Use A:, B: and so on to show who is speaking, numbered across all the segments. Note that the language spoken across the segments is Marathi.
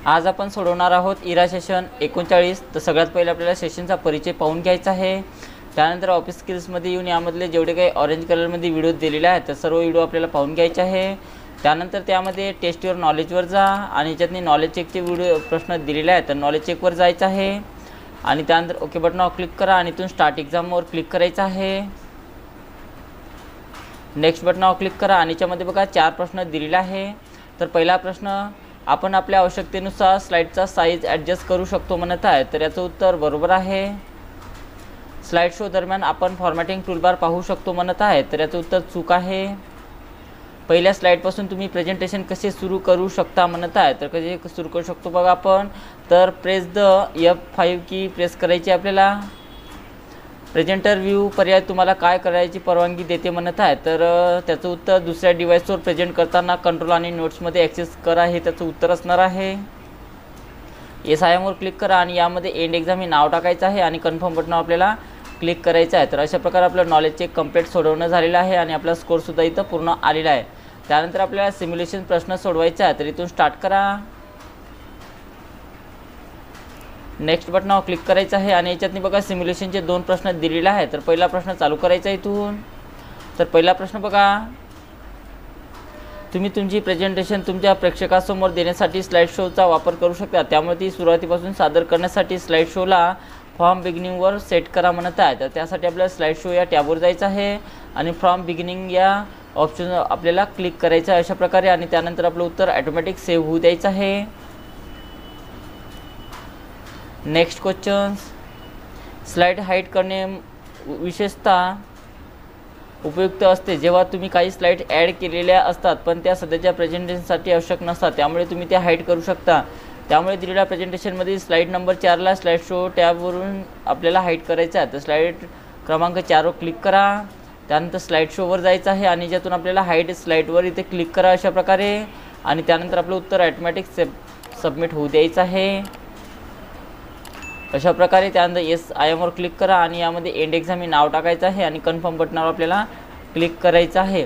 A: आज आपण सोडवणार आहोत इरा सेशन 39। तर सगळ्यात पहिले आपल्याला सेशनचा परिचय पाहून घ्यायचा आहे। त्यानंतर ऑफिस स्किल्समध्ये येऊन यामधले जेवढे काही ऑरेंज कलरमध्ये व्हिडिओ दिलेले आहेत तर सर्व व्हिडिओ आपल्याला पाहून घ्यायचे आहे। त्यानंतर त्यामध्ये टेस्ट युअर नॉलेजवर जा आणि याच्यातनी नॉलेज चेकचे व्हिडिओ प्रश्न दिलेले आहेत तर नॉलेज चेकवर जायचं आहे आणि त्यानंतर ओके बटनावर क्लिक करा आणि इथून स्टार्ट एक्झामवर क्लिक करायचं आहे। नेक्स्ट बटनावर क्लिक करा आणि याच्यामध्ये बघा 4 प्रश्न दिलेले आहे। तर पहिला प्रश्न, आपण आपल्या आवश्यकतेनुसार स्लाइडचा साईज ॲडजस्ट करू शकतो म्हणत आहे, तर याचं उत्तर बरोबर आहे। स्लाइड शो दरम्यान आपण फॉर्मॅटिंग टूलबार पाहू शकतो म्हणत आहे, तर याचं उत्तर चूक आहे। पहिल्या स्लाइडपासून तुम्ही प्रेझेंटेशन कसे सुरू करू शकता म्हणत आहे, तर कसे सुरू करू शकतो बघा आपण, तर प्रेस द F5 की प्रेस करायची आपल्याला। प्रेझेंटर व्ह्यू पर्याय तुम्हाला काय करायची परवानगी देते म्हणत आहे, तर त्याचं उत्तर दुसऱ्या डिव्हाइसवर प्रेझेंट करताना कंट्रोल आणि नोट्समध्ये ॲक्सेस करा हे त्याचं उत्तर असणार आहे। SIMवर क्लिक करा आणि यामध्ये एंड एक्झाम हे नाव टाकायचं आहे आणि कन्फर्म बटनावर आपल्याला क्लिक करायचं आहे। तर अशा प्रकारे आपलं नॉलेज चेक कंप्लीट सोडवणं झालेलं आहे आणि आपला स्कोरसुद्धा इथं पूर्ण आलेला आहे। त्यानंतर आपल्याला सिम्युलेशन प्रश्न सोडवायचा आहे, तर इथून स्टार्ट करा। नेक्स्ट बटनावर क्लिक करायचं आहे आणि याच्यातनी बघा सिम्युलेशनचे 2 प्रश्न दिलेले आहेत। तर पहिला प्रश्न चालू करायचा आहे इथून। तर पहिला प्रश्न बघा, तुम्ही तुमची प्रेझेंटेशन तुमच्या प्रेक्षकासमोर देण्यासाठी स्लाइड शोचा वापर करू शकता, त्यामुळे ती सुरुवातीपासून सादर करण्यासाठी स्लाइड शोला फ्रॉम बिगिनिंगवर सेट करा म्हणत आहे। तर त्यासाठी आपल्याला स्लाइड शो या टॅबवर जायचं आहे आणि फ्रॉम बिगिनिंग या ऑप्शन आपल्याला क्लिक करायचं आहे अशा प्रकारे आणि त्यानंतर आपलं उत्तर ऑटोमॅटिक सेव्ह होऊ द्यायचं आहे। नेक्स्ट क्वेश्चन, स्लाइड हाईड करणे विशेषतः उपयुक्त असते जेव्हा तुम्ही काही स्लाइड ॲड केलेल्या असतात पण त्या सध्याच्या प्रेझेंटेशनसाठी आवश्यक नसतात, त्यामुळे तुम्ही त्या हाईड करू शकता। त्यामुळे दिलेल्या प्रेझेंटेशनमध्ये स्लाइड नंबर 4ला स्लाइड शो टॅबवरून आपल्याला हाईड करायचं आहे। तर स्लाइड क्रमांक 4वर क्लिक करा, त्यानंतर स्लाइड शोवर जायचं आहे आणि ज्यातून आपल्याला हाईड स्लाइडवर इथे क्लिक करा अशा प्रकारे आणि त्यानंतर आपलं उत्तर ऑटोमॅटिक सबमिट होऊ द्यायचं आहे अशा प्रकारे। त्यानंतर SIMवर क्लिक करा आणि यामध्ये एंड एक्झाम हे नाव टाकायचं आहे आणि कन्फर्म बटनावर आपल्याला क्लिक करायचं आहे।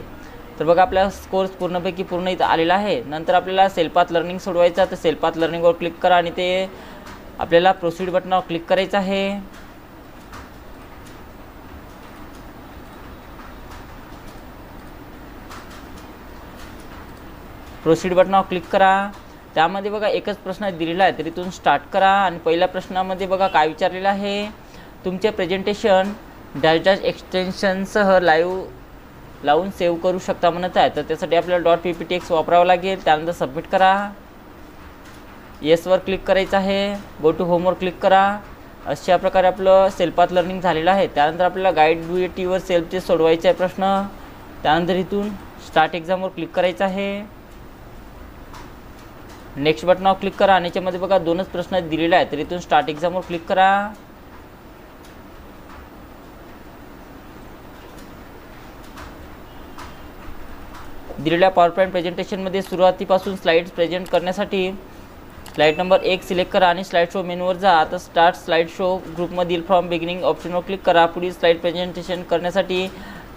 A: तर बघा आपला स्कोर्स पूर्णपैकी पूर्ण इथं आलेला आहे। नंतर आपल्याला सेल्फ लर्निंग सोडवायचं, तर सेल्फ लर्निंगवर क्लिक करा आणि ते आपल्याला प्रोसीड बटनावर क्लिक करायचं आहे। प्रोसीड बटनावर क्लिक करा, त्यामध्ये बघा एकच प्रश्न दिलेला आहे, तर इथून स्टार्ट करा आणि पहिल्या प्रश्नामध्ये बघा काय विचारलेलं आहे, तुमचे प्रेझेंटेशन डॅश एक्सटेन्शनसह लावून सेव्ह करू शकता म्हणत आहे। तर त्यासाठी आपल्याला .pptx वापरावं लागेल। त्यानंतर सबमिट करा, येसवर क्लिक करायचं आहे, गो टू होमवर क्लिक करा। अशा प्रकारे आपलं सेल्फ लर्निंग झालेलं आहे। त्यानंतर आपल्याला गाईड ड्युएटीवर सेल्फचे सोडवायचे आहे प्रश्न। त्यानंतर इथून स्टार्ट एक्झामवर क्लिक करायचं आहे, नेक्स्ट बटनावर क्लिक करा आणि याच्यामध्ये बघा 2च प्रश्न दिलेले आहेत, तर इथून स्टार्ट एक्झामवर क्लिक करा। दिलेल्या पॉवर पॉईंट प्रेझेंटेशनमध्ये सुरुवातीपासून स्लाइड्स प्रेझेंट करण्यासाठी स्लाइड नंबर 1 सिलेक्ट करा आणि स्लाइड शो मेनूवर जा। आता स्टार्ट स्लाइड शो ग्रुपमधील फ्रॉम बिगिनिंग ऑप्शनवर क्लिक करा। पुढील स्लाइड प्रेझेंटेशन करण्यासाठी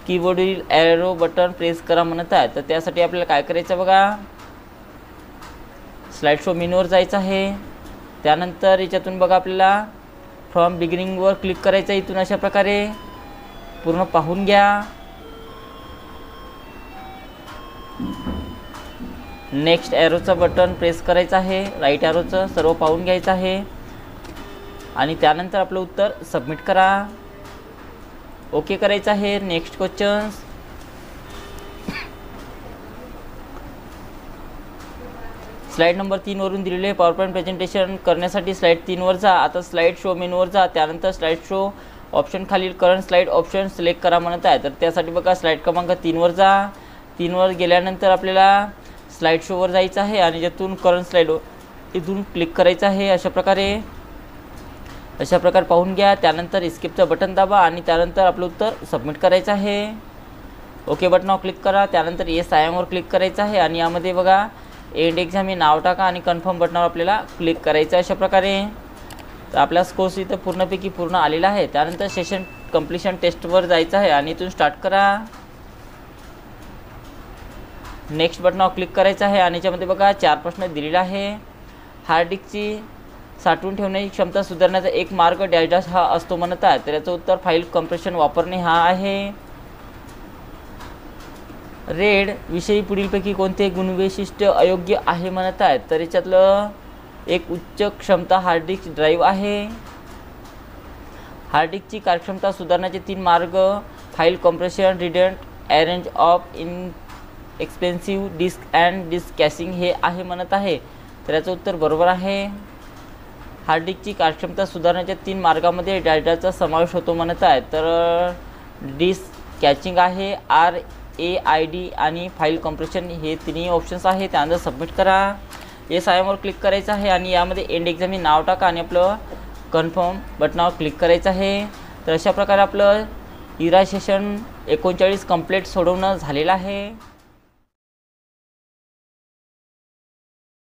A: कीबोर्डवरील ॲरो बटन प्रेस करा म्हणत आहे। तर त्यासाठी आपल्याला काय करायचं बघा, स्लाइड शो मेनूवर जायचं आहे। त्यानंतर याच्यातून बघा आपल्याला फ्रॉम बिगिनिंगवर क्लिक करायचं आहे। इथून अशा प्रकारे पूर्ण पाहून घ्या। नेक्स्ट ॲरोचं बटन प्रेस करायचं आहे, राईट ॲरोचं सर्व पाहून घ्यायचं आहे आणि त्यानंतर आपलं उत्तर सबमिट करा, ओके करायचं आहे। नेक्स्ट क्वेश्चन्स, स्लाइड नंबर 3 वरून दिलेले पॉवर पॉईंट प्रेझेंटेशन करण्यासाठी स्लाइड 3 वर जा। आता स्लाइड शो मेनूवर जा, त्यानंतर स्लाइड शो ऑप्शन खालील करंट स्लाइड ऑप्शन सिलेक्ट करा म्हणत आहे। तर त्यासाठी बघा स्लाइड क्रमांक 3 वर जा। 3 वर गेल्यानंतर आपल्याला स्लाइड शोवर जायचं आहे आणि ज्यातून करंट स्लाइड इथून क्लिक करायचं आहे अशा प्रकारे पाहून घ्या। त्यानंतर एस्केपचं बटन दाबा आणि त्यानंतर आपलं उत्तर सबमिट करायचं आहे, ओके बटनावर क्लिक करा। त्यानंतर SIMवर क्लिक करायचं आहे आणि यामध्ये बघा एंड एक्झाम हे नाव टाका आणि कन्फर्म बटनावर आपल्याला क्लिक करायचं अशा प्रकारे। तर आपला स्कोर्स इथं पूर्णपैकी पूर्ण आलेला आहे। त्यानंतर सेशन कंप्लीशन टेस्टवर जायचं आहे आणि इथून स्टार्ट करा, नेक्स्ट बटनावर क्लिक करायचं आहे आणि याच्यामध्ये बघा 4 प्रश्न दिलेले आहे। हार्ड डिस्कची साठवून ठेवण्याची क्षमता सुधारण्याचा एक मार्ग डॅश डॅश हा असतो म्हणत आहे, तर याचं उत्तर फाईल कम्प्रेशन वापरणे हा आहे. रेड विषयी पुढीलपैकी कोणते गुणवैशिष्ट्य अयोग्य आहे म्हणत आहे, तर याच्यातलं एक उच्च क्षमता हार्ड डिस्क ड्राईव्ह आहे. हार्ड डिस्कची कार्यक्षमता सुधारण्याचे 3 मार्ग फाईल कॉम्प्रेशन, रिडंडंट अरेंज of inexpensive disk and disk caching हे आहे म्हणत आहे, तर याचं उत्तर बरोबर आहे. हार्ड डिस्कची कार्यक्षमता सुधारण्याच्या 3 मार्गामध्ये डॅश डॅशचा समावेश होतो म्हणत आहे, तर डिस्क कॅचिंग आहे, RAID आणि फाईल कॉम्प्रेशन हे तिन्ही ऑप्शन्स आहे. त्यानंतर सबमिट करा. येस आय एमवर क्लिक करायचं आहे आणि यामध्ये एंड एक्झाम हे नाव टाका आणि आपलं कन्फर्म बटनावर क्लिक करायचं आहे. तर अशा प्रकारे आपलं इरा सेशन 39 कंप्लीट सोडवणं झालेलं आहे.